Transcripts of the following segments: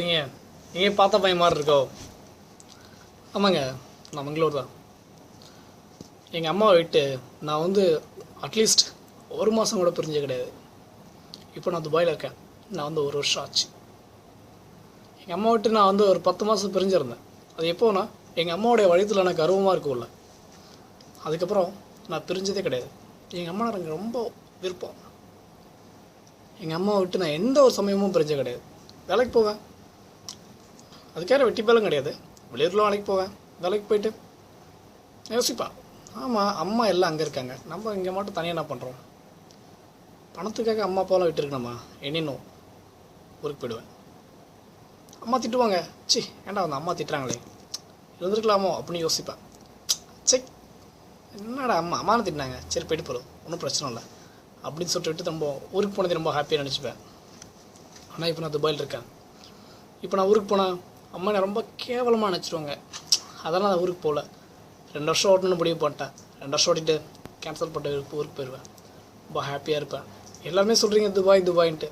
நீங்கள் பார்த்த பையன் மாதிரி இருக்கோ? ஆமாங்க, நான் மங்களூர் தான். எங்கள் அம்மாவை விட்டு நான் அட்லீஸ்ட் ஒரு மாதம் கூட பிரிஞ்சே கிடையாது. இப்போ நான் துபாயில் இருக்கேன். நான் 1 வருஷம் ஆச்சு. எங்கள் அம்மா விட்டு நான் ஒரு 10 மாதம் பிரிஞ்சிருந்தேன். அது எப்போனா எங்கள் அம்மாவுடைய வழித்தில் எனக்கு கர்வமாக இருக்கும்ல, அதுக்கப்புறம் நான் பிரிஞ்சதே கிடையாது. எங்கள் அம்மா எனக்கு ரொம்ப விருப்பம். எங்கள் அம்மாவை விட்டு நான் எந்த ஒரு சமயமும் பிரிஞ்சே கிடையாது. வேலைக்கு போவேன், அதுக்காக வெட்டி பேலும் கிடையாது. வெளியூரில் வேலைக்கு போவேன். வேலைக்கு போயிட்டு யோசிப்பேன், ஆமாம் அம்மா எல்லாம் அங்கே இருக்காங்க, நம்ம இங்கே மட்டும் தனியாக என்ன பண்ணுறோம்? பணத்துக்காக அம்மா அப்பாவெலாம் விட்டுருக்கணுமா? என்னென்னும் ஊருக்கு போயிடுவேன். அம்மா திட்டுவாங்க, சி ஏன்டா அந்த அம்மா திட்டுறாங்களே, இருந்திருக்கலாமோ அப்படின்னு யோசிப்பேன். செக் என்னடா அம்மானு திட்டினாங்க, சரி போயிட்டு போகிறோம், ஒன்றும் பிரச்சனை இல்லை அப்படின்னு சொல்லிட்டு விட்டு நம்ம ஊருக்கு போனது ரொம்ப ஹாப்பியாக நினச்சிப்பேன். ஆனால் இப்போ நான் துபாயில் இருக்கேன். இப்போ நான் ஊருக்கு போனால் அம்மா என்னை ரொம்ப கேவலமாக நினச்சிடுவாங்க. அதெல்லாம் நான் ஊருக்கு போகல. 2 வருஷம் ஓட்டணும்னு முடிவு பண்ணிட்டேன். 2 வருஷம் ஓட்டிட்டு கேன்சல் பண்ணிட்டு ஊருக்கு போயிடுவேன். ரொம்ப ஹாப்பியாக இருப்பேன். எல்லாருமே சொல்கிறீங்க துபாய்ன்ட்டு.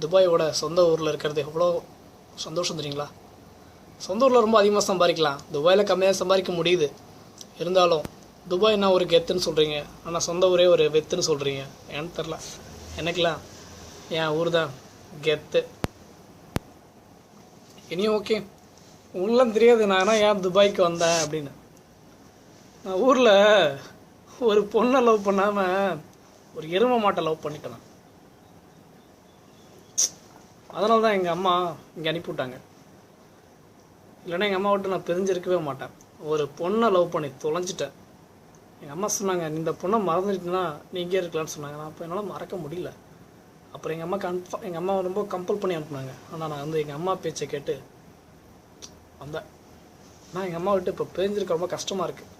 துபாயோட சொந்த ஊரில் இருக்கிறது எவ்வளோ சந்தோஷம் தெரியுங்களா? சொந்த ஊரில் ரொம்ப அதிகமாக சம்பாதிக்கலாம், துபாயில் கம்மியாக சம்பாதிக்க முடியுது. இருந்தாலும் துபாய்னா ஒரு கெத்துன்னு சொல்கிறீங்க, ஆனால் சொந்த ஊரே ஒரு வெத்துன்னு சொல்கிறீங்க. ஏன்னு தெரில, எனக்குலாம் என் ஊர் தான் கெத்து. இனியும் ஓகே, உங்களுக்குலாம் தெரியாது நான் ஏன் துபாய்க்கு வந்தேன் அப்படின்னு. நான் ஊரில் ஒரு பொண்ணை லவ் பண்ணாமல் ஒரு எருமை மாட்டை லவ் பண்ணிட்டேன். அதனால தான் எங்கள் அம்மா இங்கே அனுப்பிவிட்டாங்க. இல்லைன்னா எங்கள் அம்மா விட்டு நான் பிரிஞ்சிருக்கவே மாட்டேன். ஒரு பொண்ணை லவ் பண்ணி தொலைஞ்சிட்டேன். எங்கள் அம்மா சொன்னாங்க, இந்த பொண்ணை மறந்துட்டுனா நீ இங்கே இருக்கலான்னு சொன்னாங்க. நான் அப்போ என்னால் மறக்க முடியல. அப்புறம் எங்கள் அம்மா ரொம்ப கம்பல் பண்ணி அனுப்புனாங்க. ஆனால் நான் எங்கள் அம்மா பேச்சை கேட்டு வந்தேன். ஆனால் எங்கள் அம்மா விட்டு இப்போ பிரிஞ்சிருக்க ரொம்ப கஷ்டமாக இருக்குது.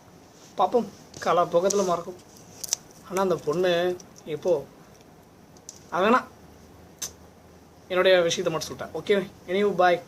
பார்ப்போம், காலா பக்கத்தில் மறக்கும். ஆனால் அந்த பொண்ணு இப்போது அதனா என்னுடைய விஷயத்தை மட்டும் சொல்லிட்டேன். ஓகே, எனியூ பாய்.